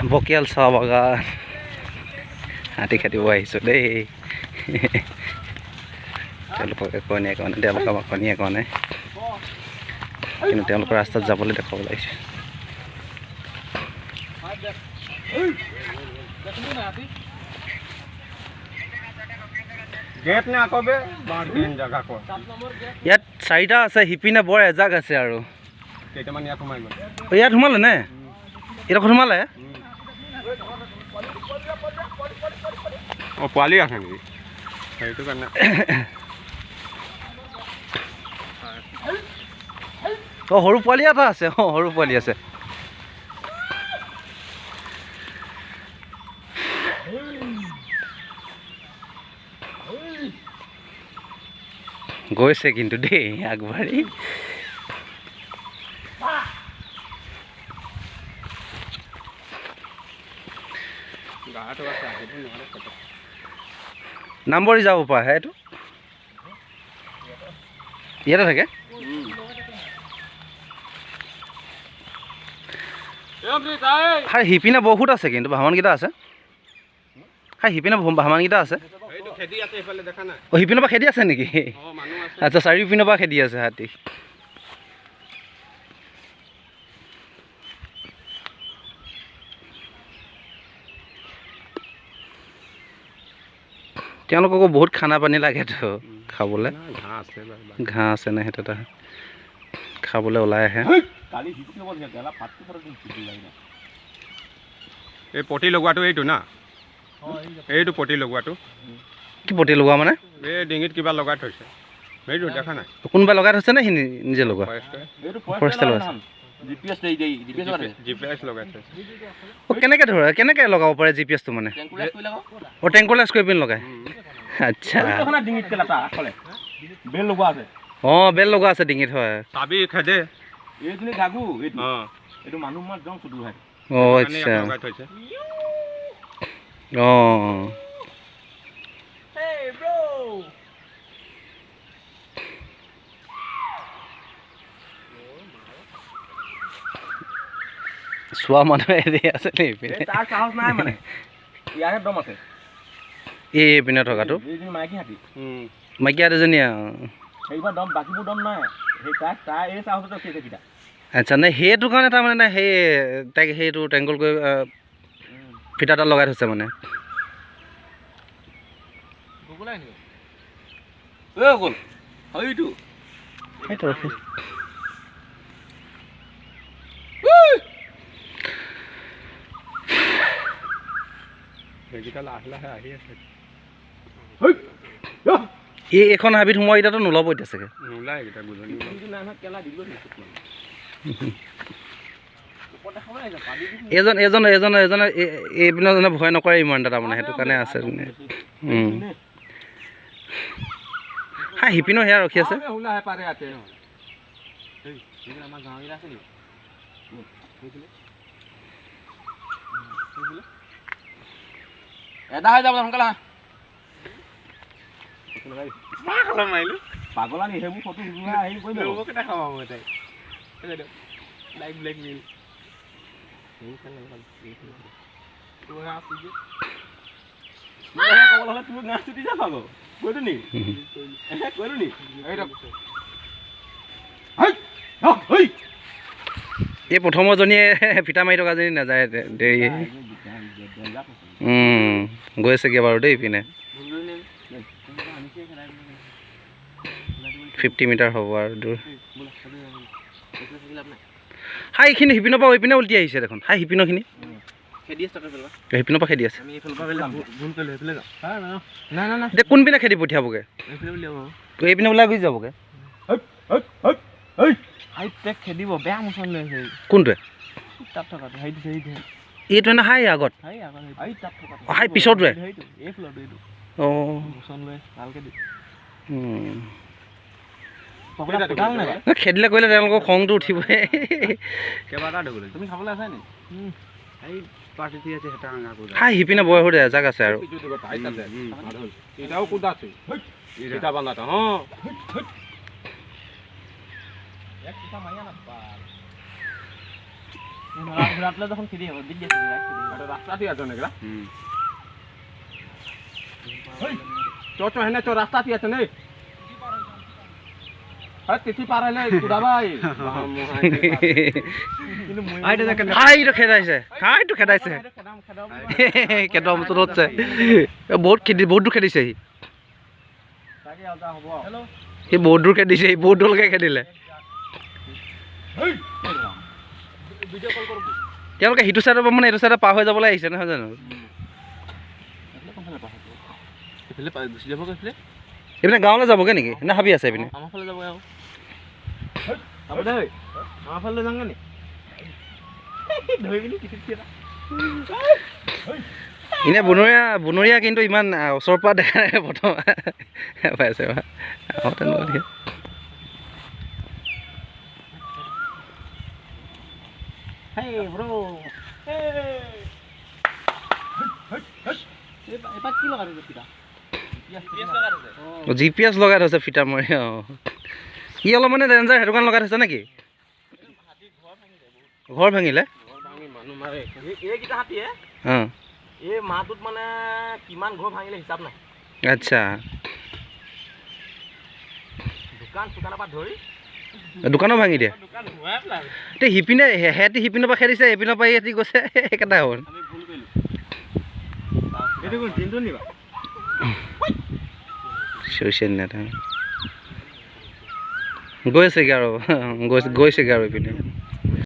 বকিয়াল চাহ বাগান হাতী কাটিব আহিছোঁ দেই তেওঁলোকক একোৱে কোৱা নাই তেওঁলোকক আমাক কণীয়ে কোৱা নাই কিন্তু তেওঁলোকৰ ৰাস্তাত যাবলৈ দেখাব লাগিছে ইয়াত চাৰিটা আছে সিপিনে বৰ এজাক আছে আৰু ইয়াত সোমালে নে এইডোখৰত সোমালে পোৱালি আছে নেকি সেইটো কাৰণে সৰু পোৱালি এটা আছে সৰু পোৱালি আছে গৈছে কিন্তু দেই আগবাঢ়ি নাম্বৰি যাব পাৰে এইটো ইয়াতে থাকে সিপিনে বহুত আছে কিন্তু ভামানকেইটা আছে সিপিনে ভামানকেইটা আছে সিপিনৰ পৰা খেদি আছে নেকি আচ্ছা চাৰিওপিনৰ পৰা খেদি আছে হাতী তেওঁলোককো বহুত খানা পানী লাগেতো খাবলৈ ঘাঁহ আছে নে সেইটো খাবলৈ ওলাই আহে এই পটি লগোৱাটো এইটো না এইটো পটি লগোৱাটো কি পটি লগোৱা মানে এই ডিঙিত কিবা লগাই থৈছে সেইটো দেখা নাই কোনোবাই লগাই থৈছে নে নিজে লগোৱা জিপিএছ লগাই থৈছে কেনেকৈ ধৰে কেনেকৈ লগাব পাৰে জিপিএছটো মানে টেংকলেছ কৰি পিনি লগাই আচ্ছা বেল লগোৱা আছে ডিঙিত হয় চাবি খেদে আচ্ছা চোৱা মানুহ আছে এইপিনে থকাটো মাইকী হাতীজনী আচ্ছা নে সেইটো কাৰণে তাৰমানে নে সেই তাইক সেইটো টেংগল কৰি ফিটা এটা লগাই থৈছে মানে এইখন হাবিত সোমোৱা এতিয়াতো নোলাব এতিয়া চাগে এজনে এইপিনে জনে ভয় নকৰে ইমান এটা তাৰমানে সেইটো কাৰণে আছে সিপিনো সেয়া ৰখি আছে এটা হৈ যাব সোনকালে পাগলা নি সেইবোৰ ফটো এই প্ৰথমজনীয়ে ফিটা মাৰি থকাজনী নাযায় দেৰি গৈছেগৈ বাৰু দেই ইপিনে 50 মিটাৰ হ'ব আৰু দূৰ এইখিনি সিপিনৰ পৰা এইপিনে উল্টি আহিছে দেখোন সিপিনৰখিনি সিপিনৰ পৰা খেদি আছে কোনপিনে খেদি পঠিয়াবগৈ এইপিনে ওলাই গুচি যাবগৈ খেদিব বেয়া মোচন লৈ আছে কোনটোৱে এইটো নে আগত পিছৰটোৱে খেদিলে কৰিলে তেওঁলোকৰ খংটো উঠিবই সিপিনে বয় সৰু এজাক আছে আৰু ঘূৰাটোলৈ যখন খেদি হ'ব দি আছে ৰাস্তাতে আছে নেকি চ হেনে চ ৰাস্তাতে আছে নে তিথি পাৰ হ'লে কুদাবাই খাইটো খেদাইছে কেটৰ মুচত হচ্ছে বহুত দূৰ খেদিছে সি বহুত দূৰ খেদিছে সি বহুত দূৰলৈকে খেদিলে তেওঁলোকে সিটো চাইডৰ পৰা মানে এইটো চাইডে পাৰ হৈ যাবলৈ আহিছে নহয় জানো এইপিনে গাঁৱলৈ যাবগৈ নেকি নে ভাবি আছে এইপিনে আমাৰ ফালে যাব আৰু দেই আমাৰ ফালে যাওঁগৈ নি ধৰি পিনি এনে বনৰীয়া কিন্তু ইমান ওচৰৰ পৰা দেখা নাই প্ৰথম পাইছে তেনেকুৱা Hey bro. Epa কি লগাই দিছে ফিটা? GPS লগাই থৈছে ফিটা মৰি ই অলপ মানে ডেঞ্জাৰ সেইটো কাৰণে লগাই থৈছে নেকি ঘৰ ভাঙিলে মানুহ মাৰে এইকেইটা হাতীয়ে এই মাহটোত মানে কিমান ঘৰ ভাঙিলে হিচাপ নাই আচ্ছা দোকানৰ পৰা ধৰি দোকানো ভাঙি দিয়ে এতিয়া সিপিনে সিহঁতি সিপিনৰ পৰা খেদিছে এইপিনৰ পৰা সিহঁতি গৈছে একেটাই হ'ল গৈছেগৈ আৰু গৈছেগৈ আৰু এইপিনে